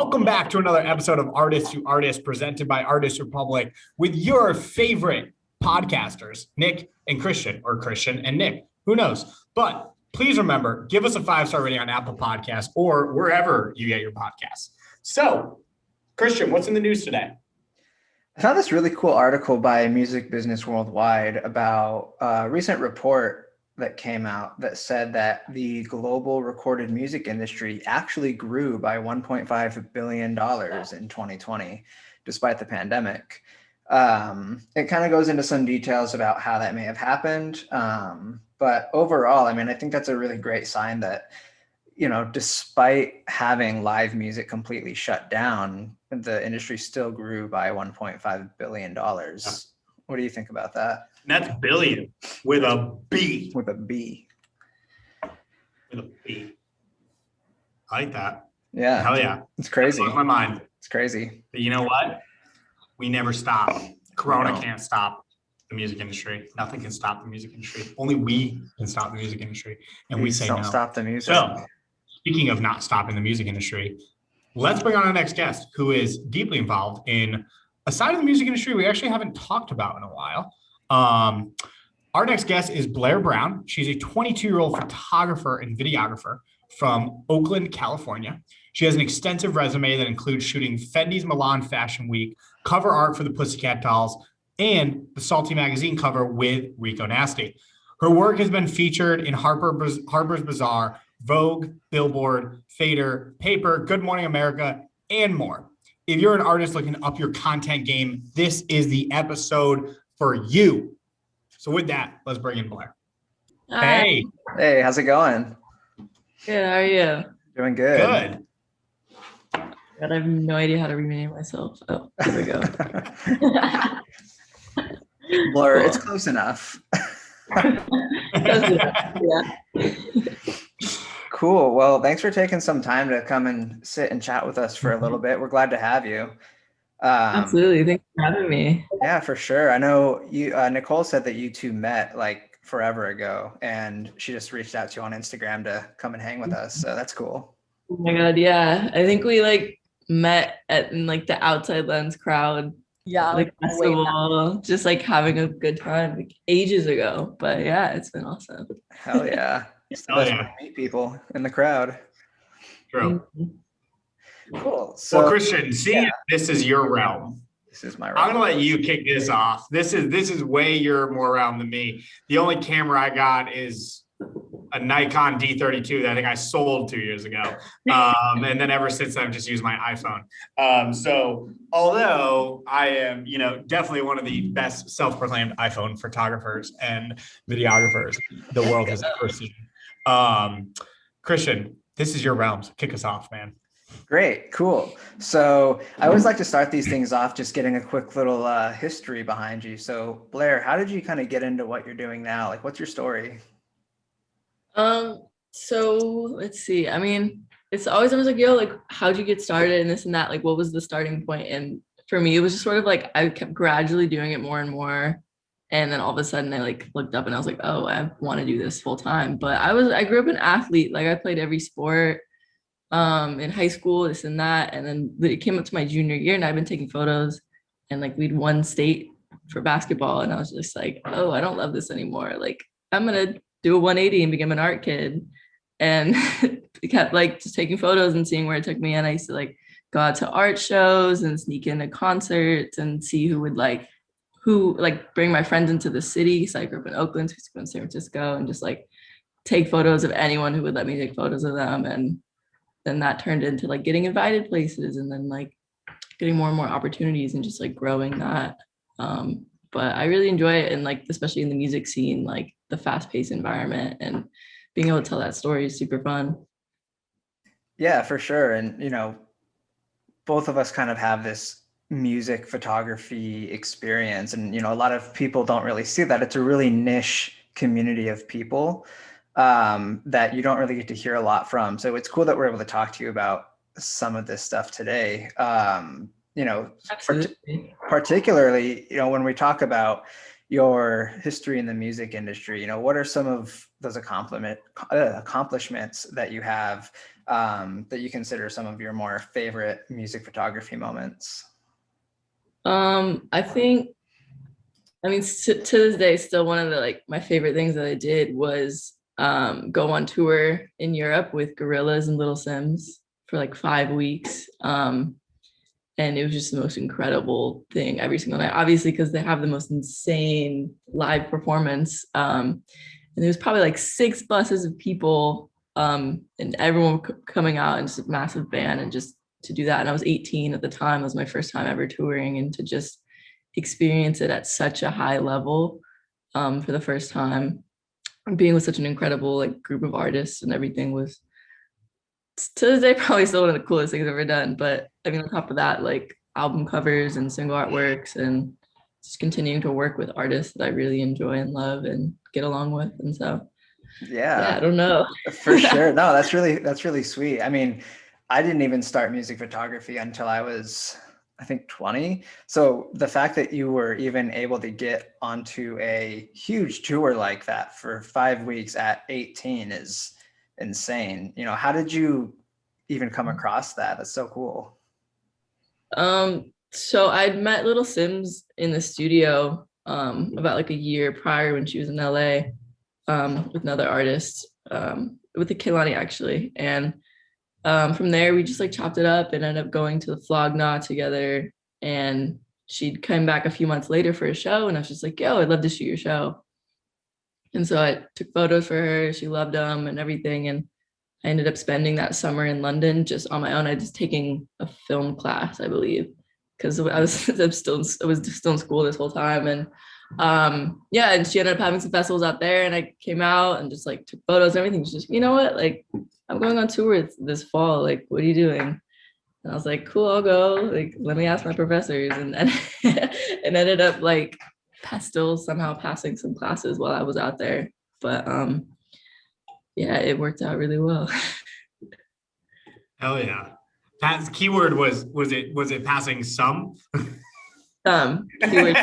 Welcome back to another episode of Artist to Artist presented by Artist Republic with your favorite podcasters, Nick and Christian, or Christian and Nick, who knows? But please remember, give us a 5-star rating on Apple Podcasts or wherever you get your podcasts. So, Christian, what's in the news today? I found this really cool article by Music Business Worldwide about a recent report that came out that said that the global recorded music industry actually grew by $1.5 billion in 2020, despite the pandemic. It kind of goes into some details about how that may have happened. But overall, I mean, I think that's a really great sign that, you know, despite having live music completely shut down, the industry still grew by $1.5 billion. Yeah. What do you think about that? That's billion with a B. With a B. With a B. I like that. Yeah. Hell yeah. It's crazy. That's my mind. It's crazy. But you know what? We never stop. Corona can't stop the music industry. Nothing can stop the music industry. Only we can stop the music industry. And we say don't no. Stop the music. So, speaking of not stopping the music industry, let's bring on our next guest who is deeply involved in a side of the music industry we actually haven't talked about in a while. Our next guest is Blair Brown. She's a 22-year-old photographer and videographer from Oakland, California. She has an extensive resume that includes shooting Fendi's Milan Fashion Week, cover art for the Pussycat Dolls, and the Salty magazine cover with Rico Nasty. Her work has been featured in Harpers Bazaar, Vogue, Billboard, Fader, Paper, Good Morning America, and more. If you're an artist looking to up your content game, this is the episode for you. So with that, let's bring in Blair. Hi. Hey, how's it going? Good, how are you? Doing good. Good. God, I have no idea how to rename myself. Oh, here we go. Blur, cool. It's close enough. Yeah. Cool. Well, thanks for taking some time to come and sit and chat with us for a little bit. We're glad to have you. Absolutely. Thanks for having me. Yeah, for sure. I know you, Nicole said that you two met like forever ago, and she just reached out to you on Instagram to come and hang with us. So that's cool. Oh my God. Yeah. I think we like met in like the Outside Lens crowd. Yeah. Like festival, just like having a good time like ages ago. But yeah, it's been awesome. Hell yeah. Hell yeah. Meet people in the crowd. True. Cool. So, well, Christian, seeing this is your realm. This is my realm. I'm gonna let you kick this off. This is way your more realm than me. The only camera I got is a Nikon D32 that I think I sold 2 years ago. And then ever since then, I've just used my iPhone. So although I am, definitely one of the best self-proclaimed iPhone photographers and videographers the world has ever seen. Christian, this is your realm. So kick us off, man. Great. Cool. So I always like to start these things off just getting a quick little history behind you. So Blair, how did you kind of get into what you're doing now? Like, what's your story? So let's see. I mean, I was like, yo, like, how'd you get started and this and that? Like, what was the starting point? And for me, it was just sort of like, I kept gradually doing it more and more. And then all of a sudden I like looked up and I was like, oh, I want to do this full time. But I grew up an athlete. Like I played every sport, in high school, this and that. And then it came up to my junior year and I've been taking photos and like we'd won state for basketball. And I was just like, oh, I don't love this anymore. Like I'm going to do a 180 and become an art kid. And kept like just taking photos and seeing where it took me. And I used to like go out to art shows and sneak into concerts and see who bring my friends into the city. So I grew up in Oakland, so I used to go in San Francisco and just like take photos of anyone who would let me take photos of them. And then that turned into like getting invited places and then like getting more and more opportunities and just like growing that. But I really enjoy it. And like, especially in the music scene, like the fast paced environment and being able to tell that story is super fun. Yeah, for sure. And, both of us kind of have this music photography experience. And, a lot of people don't really see that. It's a really niche community of people that you don't really get to hear a lot from. So it's cool that we're able to talk to you about some of this stuff today. Particularly, when we talk about, your history in the music industry, you know, what are some of those accomplishments that you have that you consider some of your more favorite music photography moments? I think, I mean, to this day, still one of the like my favorite things that I did was go on tour in Europe with Gorillaz and Little Sims for like 5 weeks. And it was just the most incredible thing every single night, obviously, because they have the most insane live performance. And there was probably like 6 buses of people and everyone coming out and just a massive band, and just to do that. And I was 18 at the time. It was my first time ever touring, and to just experience it at such a high level for the first time, being with such an incredible like group of artists and everything was, to this day, probably still one of the coolest things I've ever done. But I mean, on top of that, like album covers and single artworks, and just continuing to work with artists that I really enjoy and love and get along with. And so, yeah, I don't know. For sure. No, that's really sweet. I mean, I didn't even start music photography until I was, I think, 20. So the fact that you were even able to get onto a huge tour like that for 5 weeks at 18 is insane. You know, how did you even come across that? That's so cool. So I'd met Little Sims in the studio about like a year prior when she was in LA with another artist, with the Kehlani actually. And from there we just like chopped it up and ended up going to the Flog Gnaw together. And she'd come back a few months later for a show, and I was just like, yo, I'd love to shoot your show. And so I took photos for her. She loved them and everything. And I ended up spending that summer in London just on my own. I was taking a film class, I believe, because I was still in school this whole time. And yeah, and she ended up having some festivals out there, and I came out and just like took photos and everything. She's just, you know what, like I'm going on tour this fall. Like, what are you doing? And I was like, cool, I'll go. Like, let me ask my professors. And then and ended up like still somehow passing some classes while I was out there. But yeah, it worked out really well. Hell yeah. Pat's keyword was it passing some? Keyword,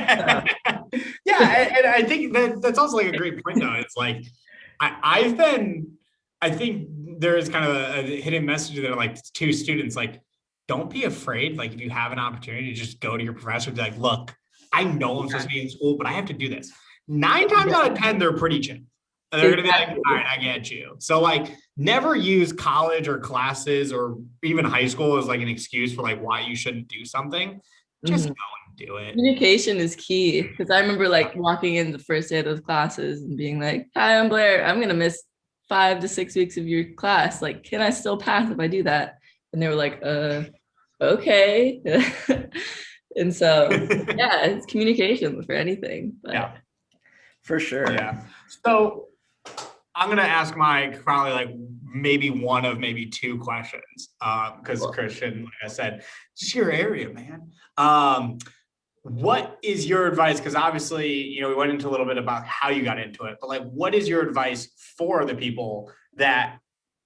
Yeah, and I think that's also like a great point though. It's like I think there is kind of a hidden message there, like to students, like, don't be afraid. Like, if you have an opportunity to just go to your professor and be like, look, I know I'm supposed to be in school, but I have to do this. 9 times out of 10, they're pretty chill. They're gonna be like, all right, I get you. So like, never use college or classes or even high school as like an excuse for like why you shouldn't do something. Just go and do it. Communication is key, because I remember like walking in the first day of those classes and being like, hi, I'm Blair. I'm gonna miss 5 to 6 weeks of your class. Like, can I still pass if I do that? And they were like, okay. And so yeah, it's communication for anything. But. Yeah, for sure. Yeah. So I'm gonna ask Mike probably like maybe one of maybe 2 questions, because Christian, like I said, it's your area, man. What is your advice? Because obviously, you know, we went into a little bit about how you got into it, but like, what is your advice for the people that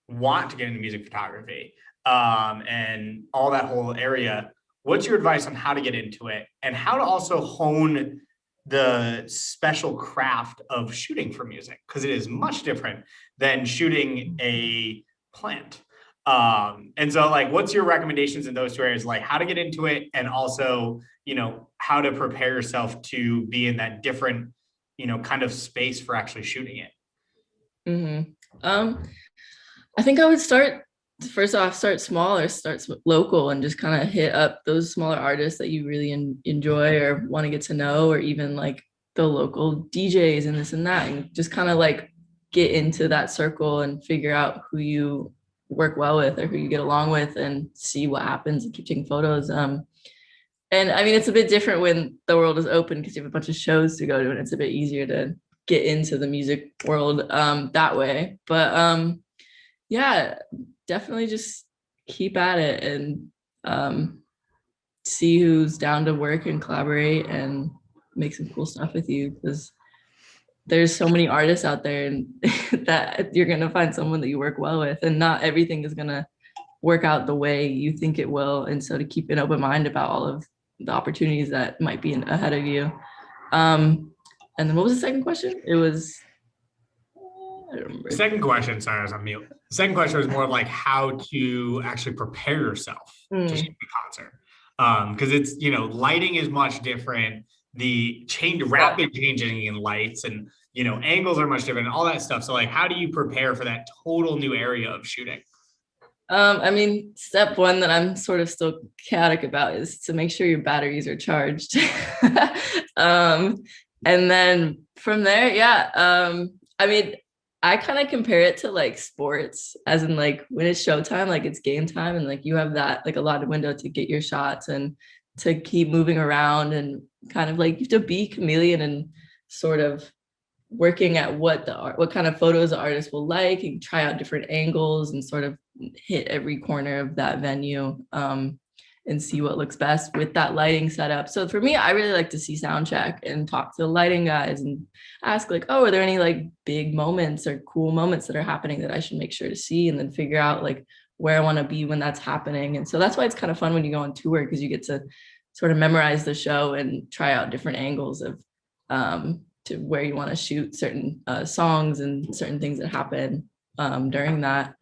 want to get into music photography and all that whole area? What's your advice on how to get into it and how to also hone the special craft of shooting for music? Because it is much different than shooting a plant. And so like, what's your recommendations in those 2 areas, like how to get into it, and also, you know, how to prepare yourself to be in that different, you know, kind of space for actually shooting it? I think I would start small or start local and just kind of hit up those smaller artists that you really enjoy or want to get to know, or even like the local DJs and this and that, and just kind of like get into that circle and figure out who you work well with or who you get along with, and see what happens and keep taking photos. And I mean, it's a bit different when the world is open because you have a bunch of shows to go to, and it's a bit easier to get into the music world that way. But yeah, definitely just keep at it and see who's down to work and collaborate and make some cool stuff with you, because there's so many artists out there, and that you're going to find someone that you work well with, and not everything is going to work out the way you think it will. And so to keep an open mind about all of the opportunities that might be ahead of you. And then what was the second question? It was, I don't remember. Second question, sorry, I was on mute. The second question was more of like how to actually prepare yourself to shoot the concert. Because it's, lighting is much different. The rapid changing in lights and, angles are much different and all that stuff. So like, how do you prepare for that total new area of shooting? I mean, step one that I'm sort of still chaotic about is to make sure your batteries are charged. And then from there, I mean, I kind of compare it to like sports, as in like when it's showtime, like it's game time, and like you have that like a lot of window to get your shots and to keep moving around, and kind of like you have to be chameleon and sort of working at what kind of photos the artist will like, and try out different angles and sort of hit every corner of that venue, and see what looks best with that lighting setup. So for me, I really like to see sound check and talk to the lighting guys and ask like, oh, are there any like big moments or cool moments that are happening that I should make sure to see, and then figure out like where I want to be when that's happening. And so that's why it's kind of fun when you go on tour, because you get to sort of memorize the show and try out different angles of to where you want to shoot certain songs and certain things that happen during that.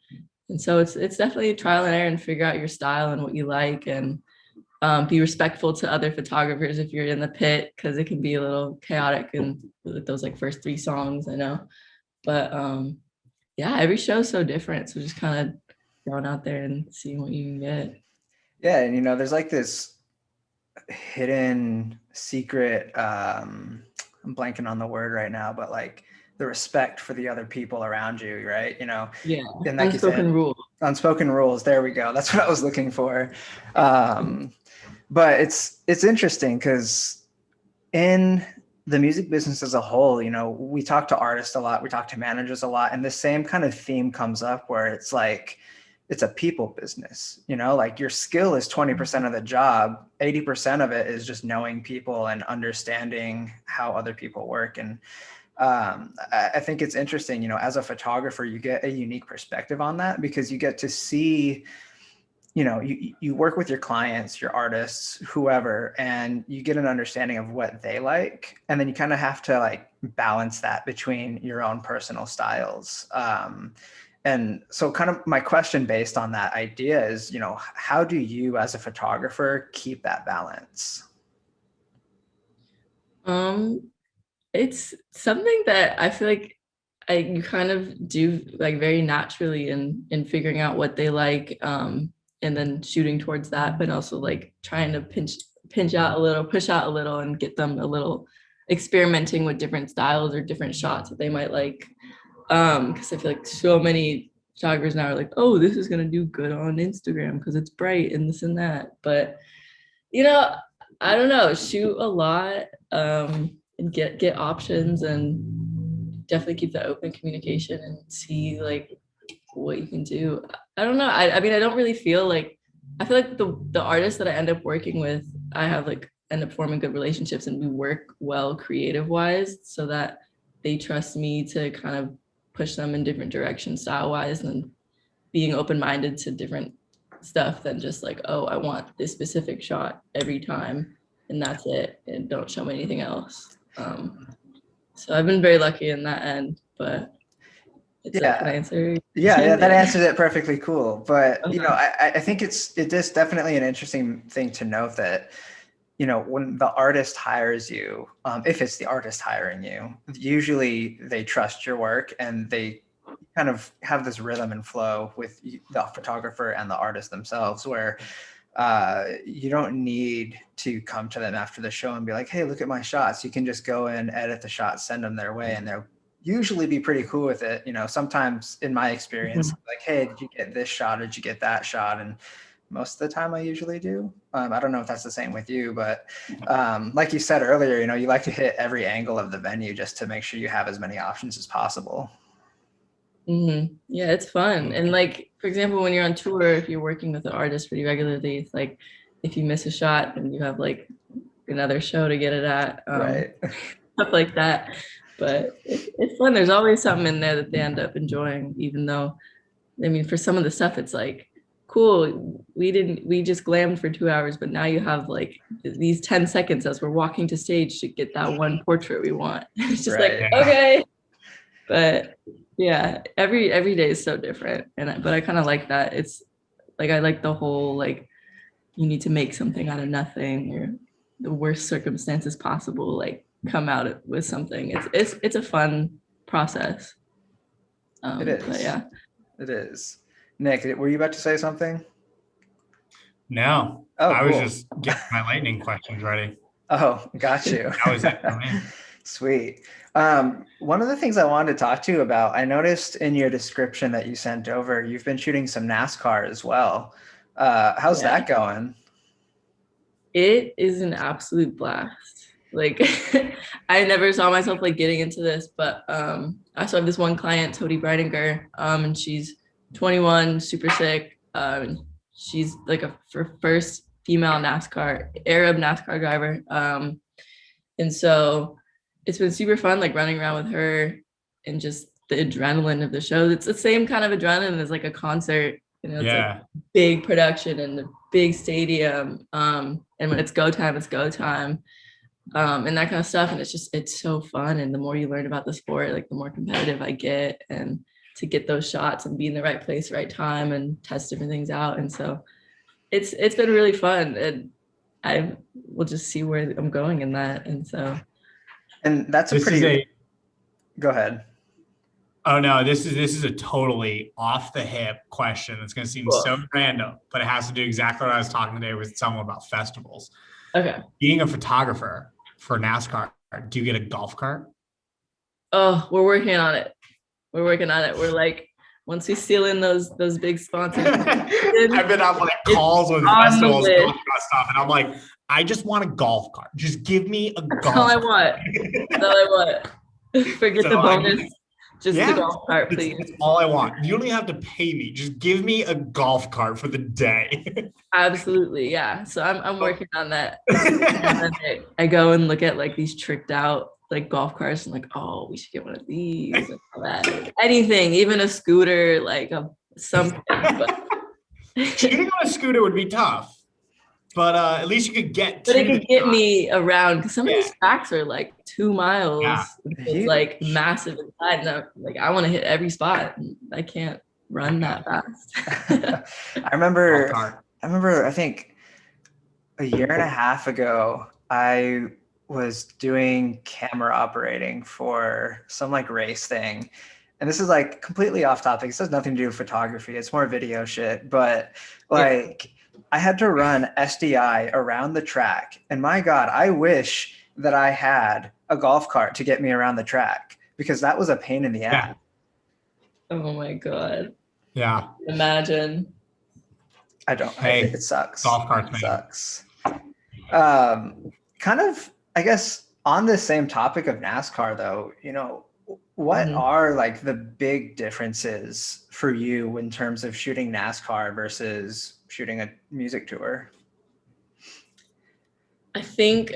And so it's definitely trial and error, and figure out your style and what you like, and be respectful to other photographers if you're in the pit, because it can be a little chaotic and with those like first 3 songs, I know. But yeah, every show's so different. So just kind of going out there and seeing what you can get. Yeah, and there's like this hidden secret, I'm blanking on the word right now, but like the respect for the other people around you, right? Yeah, and like unspoken rules. Unspoken rules. There we go. That's what I was looking for. But it's interesting because in the music business as a whole, we talk to artists a lot, we talk to managers a lot, and the same kind of theme comes up where it's like, it's a people business, like your skill is 20% of the job. 80% of it is just knowing people and understanding how other people work. And I think it's interesting, as a photographer, you get a unique perspective on that, because you get to see, you work with your clients, your artists, whoever, and you get an understanding of what they like. And then you kind of have to like balance that between your own personal styles. And so kind of my question based on that idea is, how do you as a photographer keep that balance? It's something that I feel like you kind of do like very naturally in figuring out what they like, and then shooting towards that, but also like trying to pinch out a little, push out a little, and get them a little experimenting with different styles or different shots that they might like. Because I feel like so many photographers now are like, oh, this is gonna do good on Instagram because it's bright and this and that. But I don't know, shoot a lot, and get options, and definitely keep that open communication and see like what you can do. I don't know. I mean, I don't really feel like, I feel like the artists that I end up working with, I have like end up forming good relationships, and we work well creative wise, so that they trust me to kind of push them in different directions style wise, and being open-minded to different stuff than just like, oh, I want this specific shot every time and that's it, and don't show me anything else. So I've been very lucky in that end, but it's Yeah. like an answer. Yeah, that answers it perfectly. Cool. But, Okay. I think it is definitely an interesting thing to note that, when the artist hires you, if it's the artist hiring you, usually they trust your work, and they kind of have this rhythm and flow with the photographer and the artist themselves, where you don't need to come to them after the show and be like, hey, look at my shots. You can just go and edit the shots, send them their way, and they'll usually be pretty cool with it. Sometimes in my experience, like, hey, did you get this shot? Did you get that shot? And most of the time I usually do. I don't know if that's the same with you, but like you said earlier, you like to hit every angle of the venue just to make sure you have as many options as possible. Mm-hmm. Yeah, it's fun. And like, for example, when you're on tour, if you're working with an artist pretty regularly, it's like, if you miss a shot, then you have like another show to get it at, right. Stuff like that. But it's fun. There's always something in there that they end up enjoying, even though, I mean, for some of the stuff, it's like cool, we just glammed for 2 hours, but now you have like these 10 seconds as we're walking to stage to get that one portrait we want. It's just like, Right. okay. But yeah, every day is so different. But I kind of like that. It's like, I like the whole, like, you need to make something out of nothing, or the worst circumstances possible, like come out with something. It's a fun process. It is. But yeah. It is. Nick, were you about to say something? No, Oh, I was cool. just getting my lightning questions ready. Oh, got you. That was it for me. Sweet. One of the things I wanted to talk to you about, I noticed in your description that you sent over, you've been shooting some NASCAR as well. How's that going? It is an absolute blast. Like, I never saw myself like getting into this, but I still have this one client, Tody Breidinger, and she's 21, super sick. She's like a first female Arab NASCAR driver. And so it's been super fun, like running around with her and just the adrenaline of the show. It's the same kind of adrenaline as like a concert. You know, it's like big production and the big stadium. And when it's go time, it's go time. And that kind of stuff. And it's so fun. And the more you learn about the sport, like the more competitive I get, and to get those shots and be in the right place, right time, and test different things out. And so it's been really fun. And I will just see where I'm going in that. And so. And that's go ahead. Oh no, this is a totally off the hip question. It's going to seem so random, but it has to do exactly what I was talking today with someone about festivals. Okay. Being a photographer for NASCAR, do you get a golf cart? Oh, we're working on it. We're like, once we seal in those big sponsors. I've been on like calls with festivals talking about stuff, and I'm like, I just want a golf cart. Just give me a golf cart. That's all I want. Forget the bonus. Just the golf cart, please. That's all I want. You don't even have to pay me. Just give me a golf cart for the day. Absolutely, yeah. So I'm working on that. And then I go and look at like these tricked out like golf carts and like, oh, we should get one of these. And all that. Anything, even a scooter, like something. But shooting on a scooter would be tough. But at least you could get. But it could get me around, because some of these tracks are like 2 miles. Yeah. It's like massive inside. And like I want to hit every spot. I can't run that fast. I remember. I think a year and a half ago, I was doing camera operating for some like race thing. And this is like completely off topic. This has nothing to do with photography. It's more video shit. But like. I had to run SDI around the track. And my God, I wish that I had a golf cart to get me around the track, because that was a pain in the ass. Oh my God. Yeah. Imagine. I don't. Hey, it sucks. Golf carts, man. Sucks. Kind of, I guess, on the same topic of NASCAR, though, you know, what are like the big differences for you in terms of shooting NASCAR versus shooting a music tour? I think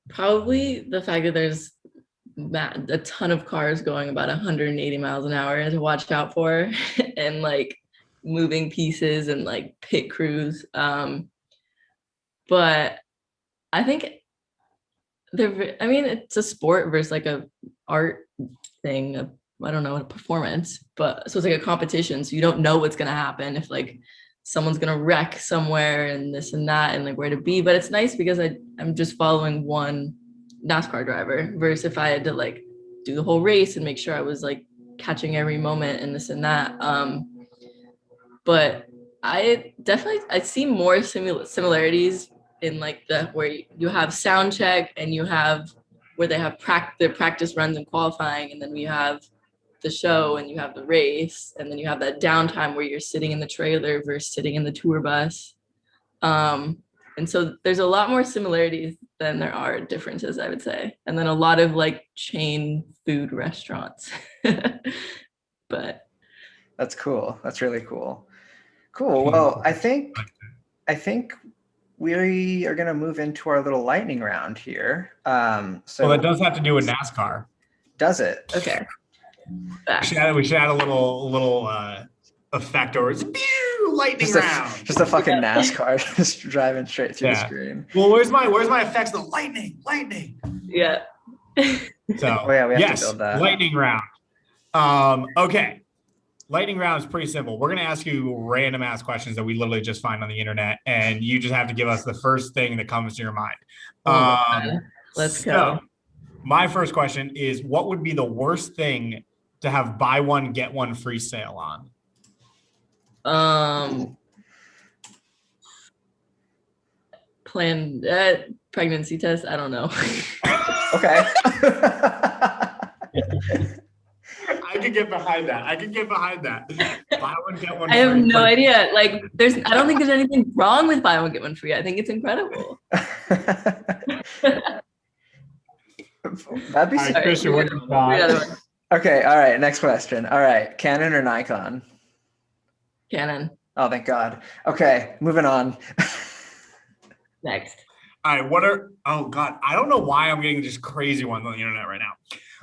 probably the fact that there's a ton of cars going about 180 miles an hour to watch out for, and like moving pieces and like pit crews. But I think it's a sport versus like a art thing. I don't know, a performance, but so it's like a competition. So you don't know what's gonna happen, if like someone's gonna wreck somewhere and this and that and like where to be. But it's nice because I'm just following one NASCAR driver, versus if I had to like do the whole race and make sure I was like catching every moment and this and that. But I see more similarities in like where you have sound check, and you have where they have the practice runs and qualifying, and then we have the show, and you have the race, and then you have that downtime where you're sitting in the trailer versus sitting in the tour bus. And so there's a lot more similarities than there are differences, I would say. And then a lot of like chain food restaurants. But that's cool. That's really cool. Cool. Well, I think we are going to move into our little lightning round here. So well, it does have to do with NASCAR. Does it? Okay. We should add a little effect or it's lightning round. Just a fucking NASCAR just driving straight through the screen. Well, where's my effects? The lightning. Yeah. So we have yes, to build that. lightning round. Okay. Lightning round is pretty simple. We're going to ask you random ass questions that we literally just find on the internet, and you just have to give us the first thing that comes to your mind. Let's go. My first question is, what would be the worst thing to have buy one, get one free sale on? Planned pregnancy test. I don't know. Okay. I could get behind that. Buy one, get one. I have no idea. Like, I don't think there's anything wrong with buy one, get one free. I think it's incredible. That'd be All right, Christian, what do you got? Okay, all right, next question. All right, Canon or Nikon? Canon. Oh, thank God. Okay, moving on. Next. All right, oh God, I don't know why I'm getting just crazy ones on the internet right now.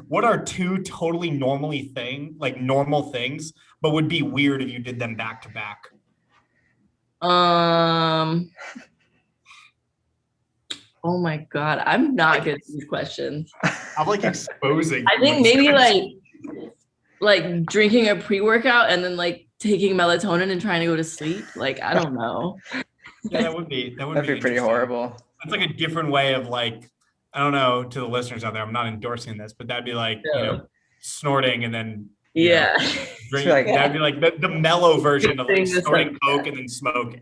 What are two totally normal things, but would be weird if you did them back to back? Oh my God, I'm not good at these questions. I'm like exposing. I think maybe like drinking a pre-workout and then like taking melatonin and trying to go to sleep. Like, I don't know. Yeah, that'd be pretty horrible. That's like a different way of like, I don't know, to the listeners out there, I'm not endorsing this, but that'd be like, snorting and then drink, that'd be like the mellow version of like snorting coke and then smoking.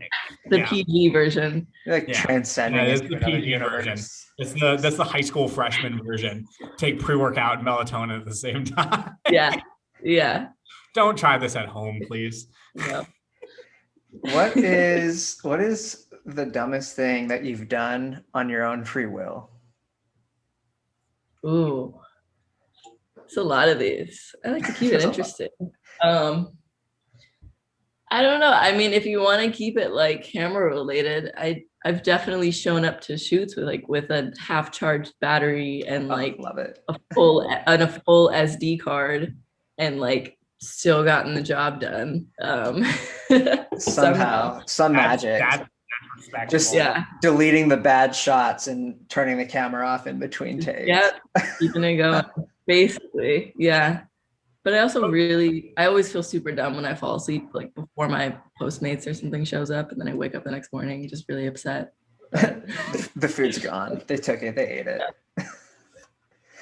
The PG version. Transcending. Yeah, it's the PG version. That's the high school freshman version. Take pre-workout and melatonin at the same time. Yeah. Don't try this at home, please. No. What is the dumbest thing that you've done on your own free will? Ooh, it's a lot of these. I like to keep it interesting. I don't know. I mean, if you want to keep it like camera related, I've definitely shown up to shoots with a half charged battery and love it. a full SD card and like still gotten the job done. Somehow, some magic. Just deleting the bad shots and turning the camera off in between takes. Yeah, keeping it going. Basically, yeah. But I also I always feel super dumb when I fall asleep, like before my Postmates or something shows up, and then I wake up the next morning just really upset. The food's gone. They took it. They ate it.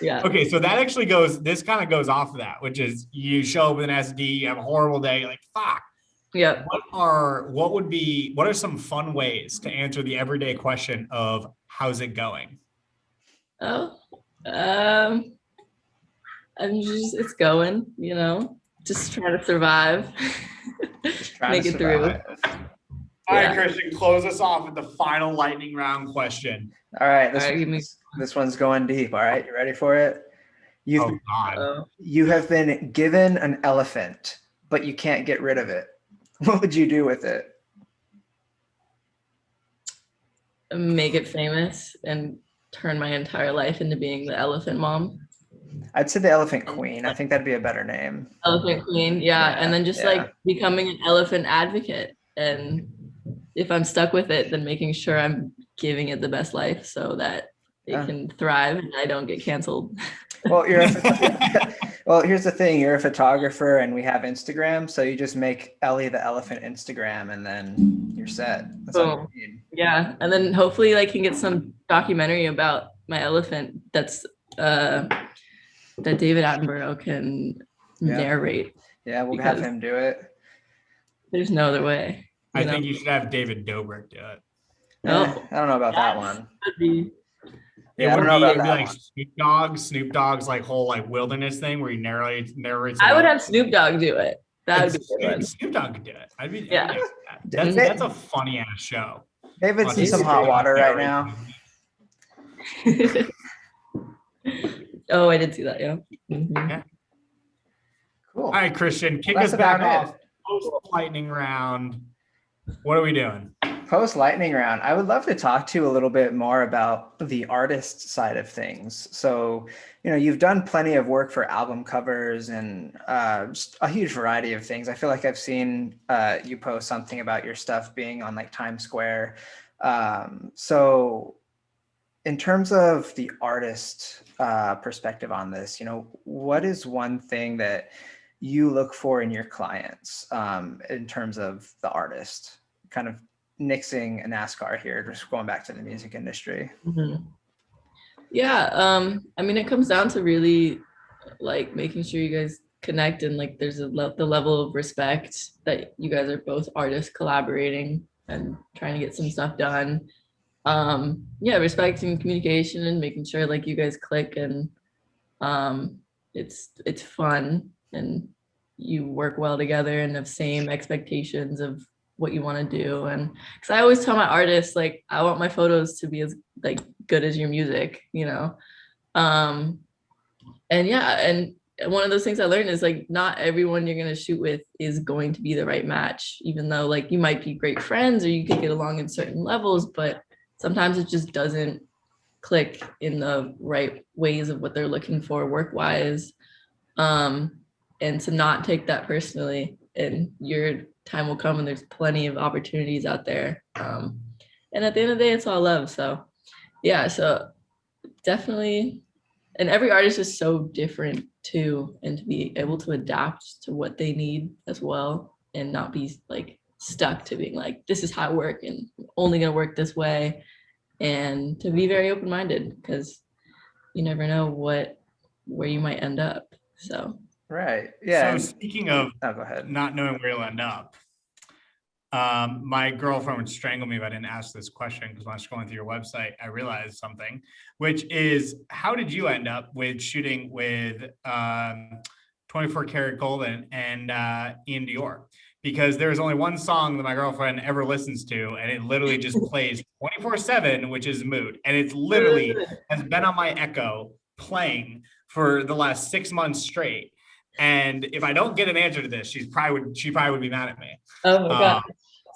Yeah. Okay, so that actually this kind of goes off of that, which is you show up with an SD, you have a horrible day, you're like, fuck. Yeah. What are some fun ways to answer the everyday question of how's it going? It's going, just trying to survive. Make it through. All right, Christian, close us off with the final lightning round question. All right, this one's going deep. All right, you ready for it? You have been given an elephant, but you can't get rid of it. What would you do with it? Make it famous and turn my entire life into being the elephant mom. I'd say the elephant queen. I think that'd be a better name. Elephant queen, yeah. And then just like becoming an elephant advocate. And if I'm stuck with it, then making sure I'm giving it the best life so that it can thrive and I don't get canceled. Well, well, here's the thing. You're a photographer and we have Instagram. So you just make Ellie the elephant Instagram and then you're set. That's all you need. Yeah. And then hopefully I can get some documentary about my elephant that David Attenborough can narrate. Yeah, we'll have him do it. There's no other way. I think you should have David Dobrik do it. I don't know about that one. It would be like Snoop Dogg's like whole like wilderness thing where he narrates. I would have Snoop Dogg do it. That would be good. Snoop Dogg could do it. That's a funny ass show. David's in some hot water right now. Oh, I did see that. Yeah. Mm-hmm. Okay. Cool. All right, Christian, kick us back off. Post lightning round. What are we doing? post lightning round, I would love to talk to you a little bit more about the artist side of things. So, you've done plenty of work for album covers and just a huge variety of things. I feel like I've seen you post something about your stuff being on like Times Square. So in terms of the artist perspective on this, what is one thing that you look for in your clients in terms of the artist? Kind of nixing a NASCAR here, just going back to the music industry. Mm-hmm. Yeah, I mean, it comes down to really like making sure you guys connect and like there's the level of respect that you guys are both artists collaborating and trying to get some stuff done. Yeah, respecting communication and making sure like you guys click and it's fun and you work well together and have same expectations of what you want to do. And because I always tell my artists, like, I want my photos to be as like good as your music, and yeah, and one of those things I learned is like not everyone you're going to shoot with is going to be the right match, even though like you might be great friends or you could get along in certain levels, but sometimes it just doesn't click in the right ways of what they're looking for work wise. And to not take that personally, and your time will come and there's plenty of opportunities out there. And at the end of the day, it's all love. So yeah, so definitely, and every artist is so different too, and to be able to adapt to what they need as well and not be like stuck to being like, this is how I work and only gonna work this way, and to be very open-minded because you never know where you might end up. So right, yeah. So speaking of go ahead. Not knowing where you'll end up, my girlfriend would strangle me if I didn't ask this question, because when I was scrolling through your website, I realized something, which is, how did you end up with shooting with 24 karat golden and Ian Dior? Because there's only one song that my girlfriend ever listens to, and it literally just plays 24/7, which is Mood. And it's literally has been on my Echo playing for the last 6 months straight. And if I don't get an answer to this, she probably would be mad at me. oh my god.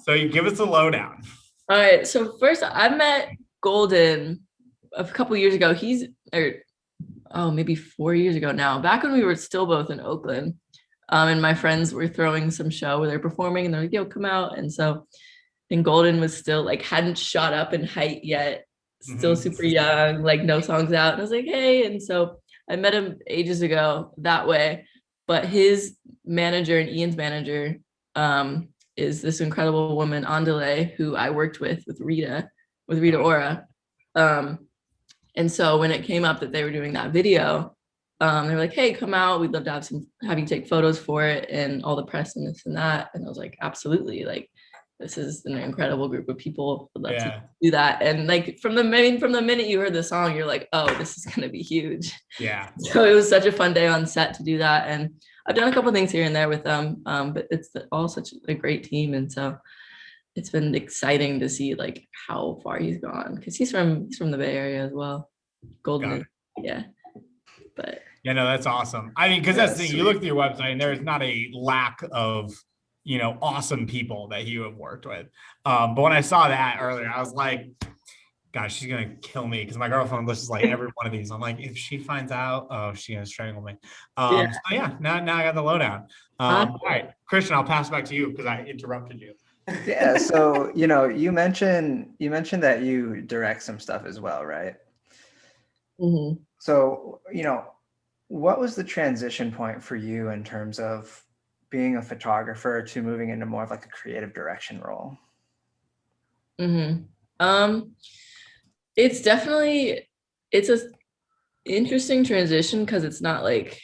So you give us a lowdown. All right. So first, I met Golden a couple years ago. Maybe 4 years ago now. Back when we were still both in Oakland, and my friends were throwing some show where they're performing, and they're like, "Yo, come out!" And so, and Golden was still like hadn't shot up in height yet, still super young, like no songs out. And I was like, "Hey!" And so I met him ages ago that way. But his manager and Ian's manager is this incredible woman, Andale, who I worked with Rita Ora. And so when it came up that they were doing that video, they were like, "Hey, come out. We'd love to have you take photos for it and all the press and this and that." And I was like, absolutely. Like, this is an incredible group of people. Would love to do that. And like from the minute you heard the song, you're like, oh, this is gonna be huge. Yeah. So it was such a fun day on set to do that. And I've done a couple of things here and there with them, but it's all such a great team. And so it's been exciting to see like how far he's gone, because he's from the Bay Area as well. Golden, yeah. But yeah, no, that's awesome. I mean, because that's the thing. You look at your website, and there is not a lack of awesome people that you have worked with. But when I saw that earlier, I was like, gosh, she's gonna kill me, because my girlfriend lists like every one of these. I'm like, if she finds out, oh, she's gonna strangle me. So yeah, now I got the lowdown. All right, Christian, I'll pass it back to you because I interrupted you. Yeah, so you mentioned that you direct some stuff as well, right? mm-hmm. So what was the transition point for you in terms of being a photographer to moving into more of like a creative direction role? It's definitely, it's a interesting transition because it's not like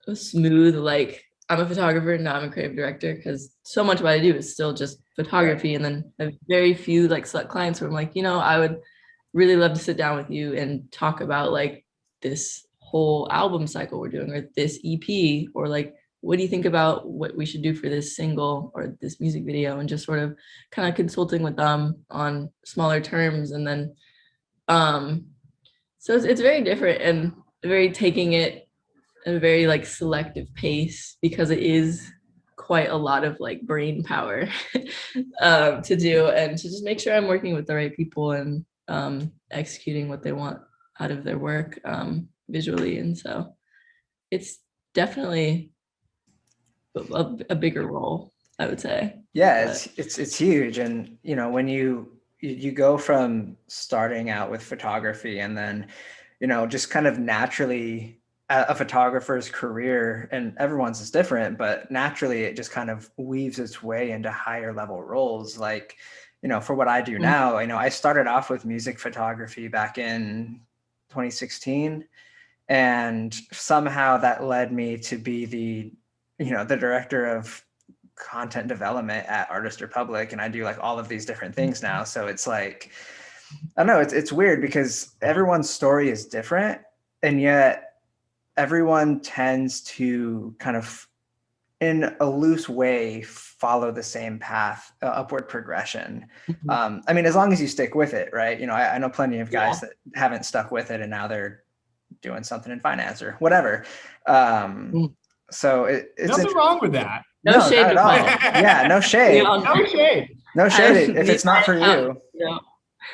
a smooth, like I'm a photographer, now I'm a creative director, because so much of what I do is still just photography. And then I have very few like select clients where I'm like, I would really love to sit down with you and talk about like this whole album cycle we're doing, or this EP, or like, what do you think about what we should do for this single or this music video, and just sort of kind of consulting with them on smaller terms. And then so it's very different and very taking it at a very like selective pace, because it is quite a lot of like brain power to do, and to just make sure I'm working with the right people and executing what they want out of their work visually. And so it's definitely a bigger role, I would say. Yeah, But it's huge. And you know, when you go from starting out with photography and then, you know, just kind of naturally a photographer's career, and everyone's is different, but naturally it just kind of weaves its way into higher level roles. Like, you know, for what I do now, you know, I started off with music photography back in 2016, and somehow that led me to be the, you know, the director of content development at Artist Republic, and I do like all of these different things now. So it's like, I don't know, it's weird because everyone's story is different, and yet everyone tends to kind of, in a loose way, follow the same path, upward progression. I mean, as long as you stick with it, right? You know, I know plenty of guys that haven't stuck with it and now they're doing something in finance or whatever. So it's nothing wrong with that. no shade not at all. Yeah, no shade. No shade. No shade if it's not for you.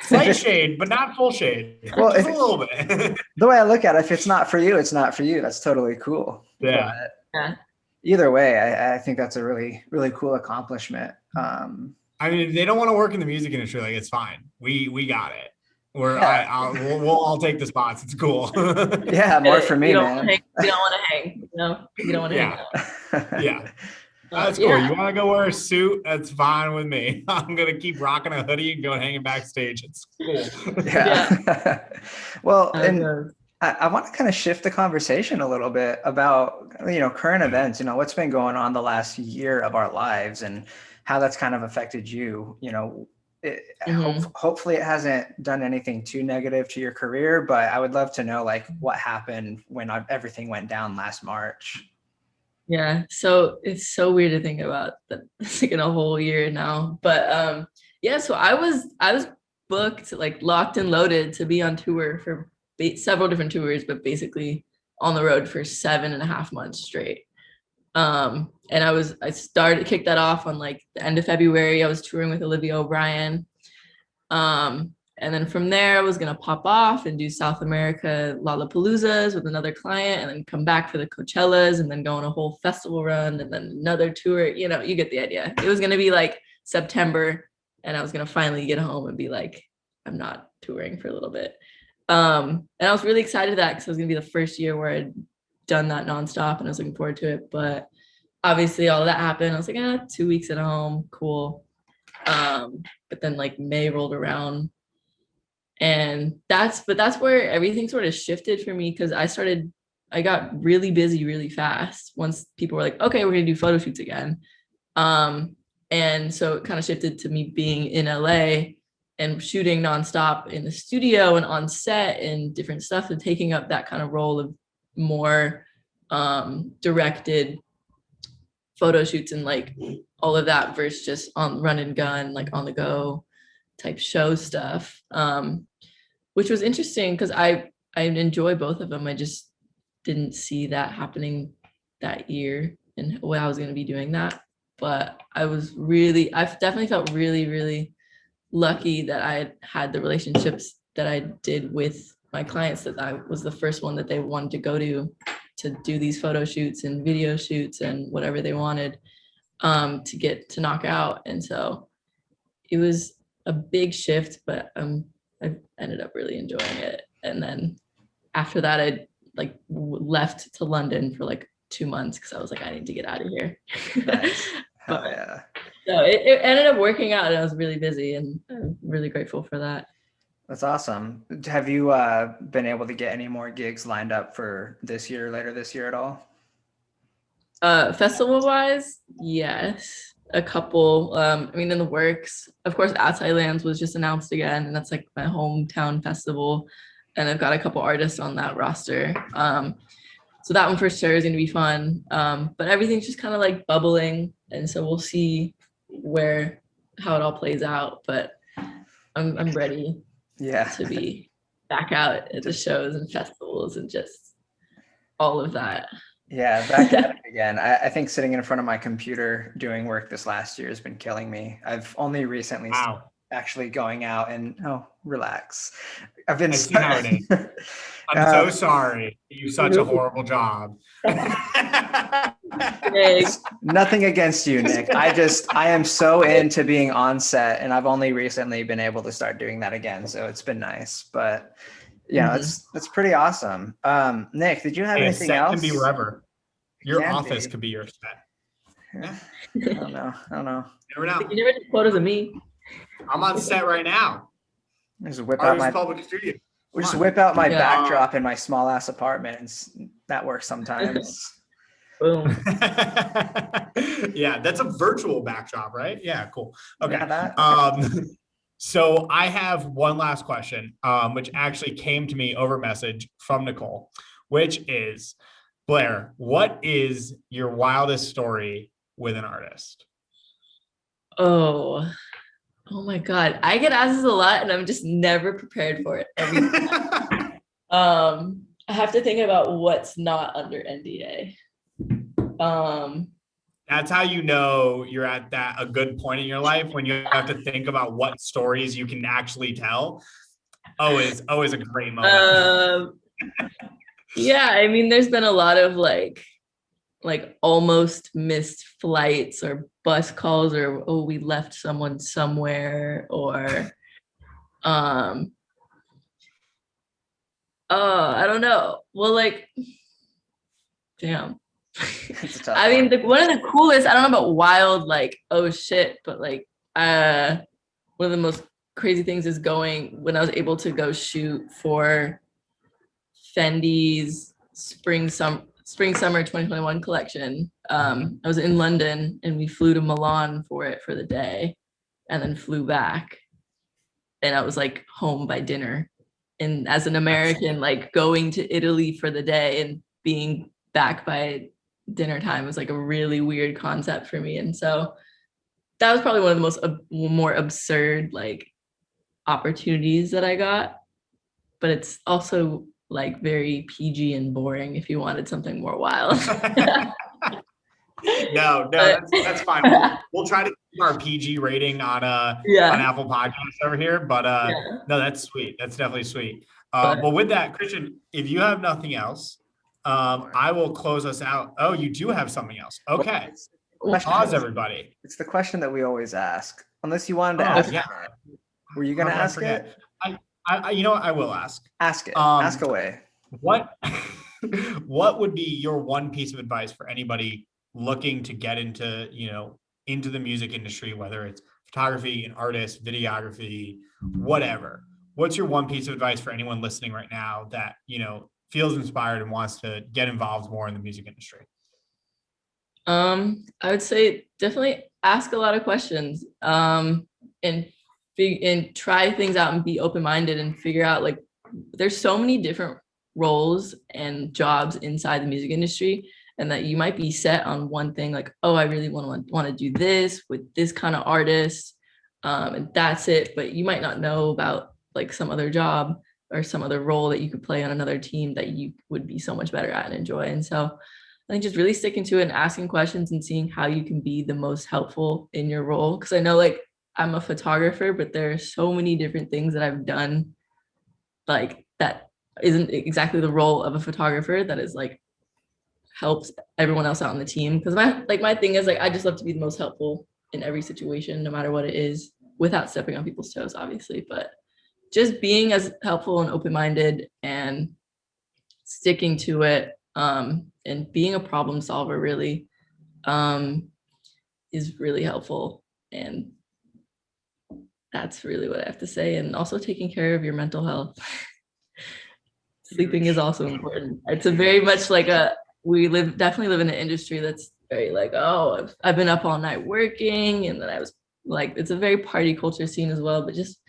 Slight shade, but not full shade. Well, just a little bit. The way I look at it, if it's not for you, it's not for you. That's totally cool. Yeah. But either way, I think that's a really, really cool accomplishment. I mean, they don't want to work in the music industry. Like, it's fine. We got it. We'll all take the spots. It's cool. Yeah, more for me, man. You don't want to hang. No, you don't want to hang out. Yeah. That's cool. You want to go wear a suit? That's fine with me. I'm going to keep rocking a hoodie and going hanging backstage. It's cool. Yeah. Well, and I want to kind of shift the conversation a little bit about, you know, current events, you know, what's been going on the last year of our lives and how that's kind of affected you. You know, hopefully it hasn't done anything too negative to your career, but I would love to know, like, what happened when everything went down last March. Yeah, so it's so weird to think about that. It's like in a whole year now, but yeah. So I was booked, like locked and loaded, to be on tour for several different tours, but basically on the road for 7.5 months straight. And I kicked that off on like the end of February. I was touring with Olivia O'Brien. And then from there, I was going to pop off and do South America Lollapaloozas with another client, and then come back for the Coachellas, and then go on a whole festival run, and then another tour. You know, you get the idea. It was going to be like September, and I was going to finally get home and be like, I'm not touring for a little bit. And I was really excited to that because it was going to be the first year where I'd done that nonstop, and I was looking forward to it. But obviously all of that happened. I was like, 2 weeks at home, cool. But then like May rolled around, and that's where everything sort of shifted for me, because I got really busy really fast once people were like, okay, we're gonna do photo shoots again. And so it kind of shifted to me being in LA and shooting nonstop in the studio and on set and different stuff, and taking up that kind of role of more directed photo shoots and like all of that, versus just on run and gun, like on the go type show stuff, which was interesting because I enjoy both of them. I just didn't see that happening that year and when I was going to be doing that. But I've definitely felt really, really lucky that I had the relationships that I did with my clients, that I was the first one that they wanted to go to do these photo shoots and video shoots and whatever they wanted to get to knock out. And so it was a big shift, but I ended up really enjoying it. And then after that, I like left to London for like 2 months because I was like, I need to get out of here. Nice. Hell But, yeah. so it ended up working out, and I was really busy, and I'm really grateful for that. That's awesome. Have you been able to get any more gigs lined up for this year, later this year at all? Festival wise, yes, a couple. I mean, in the works. Of course, Outside Lands was just announced again, and that's like my hometown festival, and I've got a couple artists on that roster. So that one for sure is going to be fun. But everything's just kind of like bubbling, and so we'll see how it all plays out. But I'm ready. Yeah. To be back out at the shows and festivals and just all of that. Yeah, back at it again. I think sitting in front of my computer doing work this last year has been killing me. I've only recently started Wow. actually going out and relax. I've been I see how it is. I'm uh, so sorry. You such a horrible job. Hey, nothing against you, Nick. I am so into being on set, and I've only recently been able to start doing that again. So it's been nice, but yeah, mhm. it's pretty awesome. Nick, did you have Hey, a anything set can be else? wherever. It Your can office be. could be your set. Yeah. I don't know. I don't know. Never You know. never took photos of me. I'm on set right now. Just whip out Artist my Public Studio. We just Come on. whip out my Yeah. backdrop in my small ass apartment, and that works sometimes. Boom. Yeah, that's a virtual backdrop, right? Yeah, cool. Okay. Yeah, that. Okay. So I have one last question, which actually came to me over message from Nicole, which is, Blair, what is your wildest story with an artist? Oh, oh my God. I get asked this a lot and I'm just never prepared for it every time. I have to think about what's not under NDA. That's how you know you're at a good point in your life, when you have to think about what stories you can actually tell. Always a great moment. Yeah, I mean, there's been a lot of like almost missed flights or bus calls, or oh, we left someone somewhere, or I don't know. Well, like, damn. It's a tough I mean, one. one of the coolest, I don't know about wild, like, oh shit, but like, one of the most crazy things is going when I was able to go shoot for Fendi's spring summer 2021 collection. I was in London and we flew to Milan for it for the day and then flew back. And I was like home by dinner. And as an American, like going to Italy for the day and being back by dinner time was like a really weird concept for me. And so that was probably one of the most more absurd like opportunities that I got. But it's also like very PG and boring if you wanted something more wild. No, But, that's fine. We'll try to keep our PG rating on yeah. Apple Podcasts over here, but Yeah. no, that's sweet. That's definitely sweet. But Well, with that, Christian, if you have nothing else, I will close us out. Oh, you do have something else. Okay. Pause, everybody. It's the question that we always ask, unless you wanted to Oh, ask yeah. it. Were you going to How could I ask forget? it? You know what? I will ask. Ask it. Ask away. What what would be your one piece of advice for anybody looking to get into, into the music industry, whether it's photography, an artist, videography, whatever? What's your one piece of advice for anyone listening right now that, feels inspired and wants to get involved more in the music industry? I would say definitely ask a lot of questions, and try things out and be open-minded and figure out, like, there's so many different roles and jobs inside the music industry, and that you might be set on one thing, like, oh, I really want to do this with this kind of artist, and that's it. But you might not know about like some other job or some other role that you could play on another team that you would be so much better at and enjoy. And so I think just really sticking to it and asking questions and seeing how you can be the most helpful in your role. Because I know, like, I'm a photographer, but there are so many different things that I've done, like, that isn't exactly the role of a photographer, that is like helps everyone else out on the team. Because my thing is, like, I just love to be the most helpful in every situation, no matter what it is, without stepping on people's toes, obviously. But just being as helpful and open-minded and sticking to it, and being a problem solver really, is really helpful. And that's really what I have to say. And also taking care of your mental health. Sleeping is also important. It's a very much like definitely live in an industry that's very like, oh, I've been up all night working, and then I was like, it's a very party culture scene as well. But just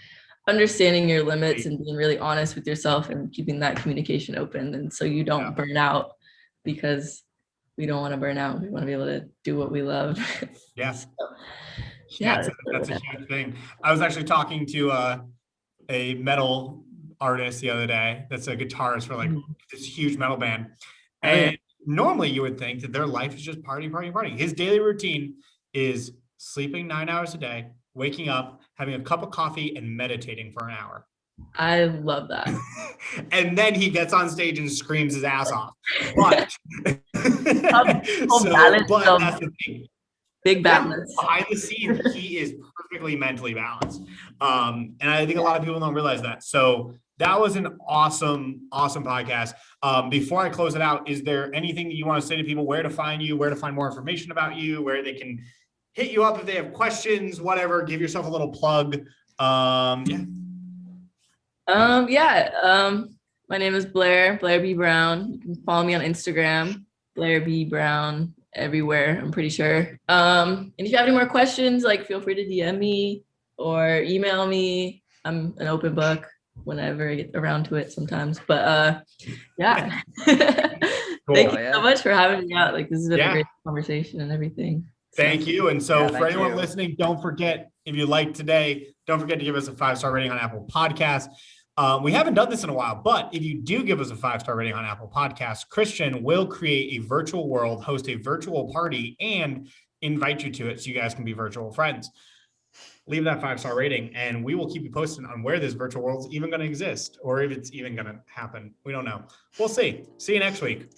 understanding your limits and being really honest with yourself and keeping that communication open, and so you don't burn out, because we don't want to burn out. We want to be able to do what we love. Yeah. So, Yeah, that's a huge thing. I was actually talking to a metal artist the other day that's a guitarist for like this huge metal band. And normally you would think that their life is just party, party, party. His daily routine is sleeping 9 hours a day, waking up, having a cup of coffee, and meditating for an hour. I love that. And then he gets on stage and screams his ass off. But, but that's the thing. Big balance. Behind the scenes, he is perfectly mentally balanced. And I think a lot of people don't realize that. So that was an awesome podcast. Before I close it out, is there anything that you want to say to people, where to find you, where to find more information about you, where they can hit you up if they have questions, whatever, give yourself a little plug. My name is Blair B. Brown. You can follow me on Instagram, Blair B. Brown, everywhere, I'm pretty sure. And if you have any more questions, like feel free to DM me or email me. I'm an open book whenever I get around to it sometimes. But yeah. Thank you so much for having me out. Like, this has been a great conversation and everything. Thank you. And so for anyone listening, don't forget, if you liked today, don't forget to give us a 5-star rating on Apple Podcasts. We haven't done this in a while, but if you do give us a 5-star rating on Apple Podcasts, Christian will create a virtual world, host a virtual party, and invite you to it so you guys can be virtual friends. Leave that 5-star rating, and we will keep you posted on where this virtual world is even going to exist, or if it's even going to happen. We don't know. We'll see. See you next week.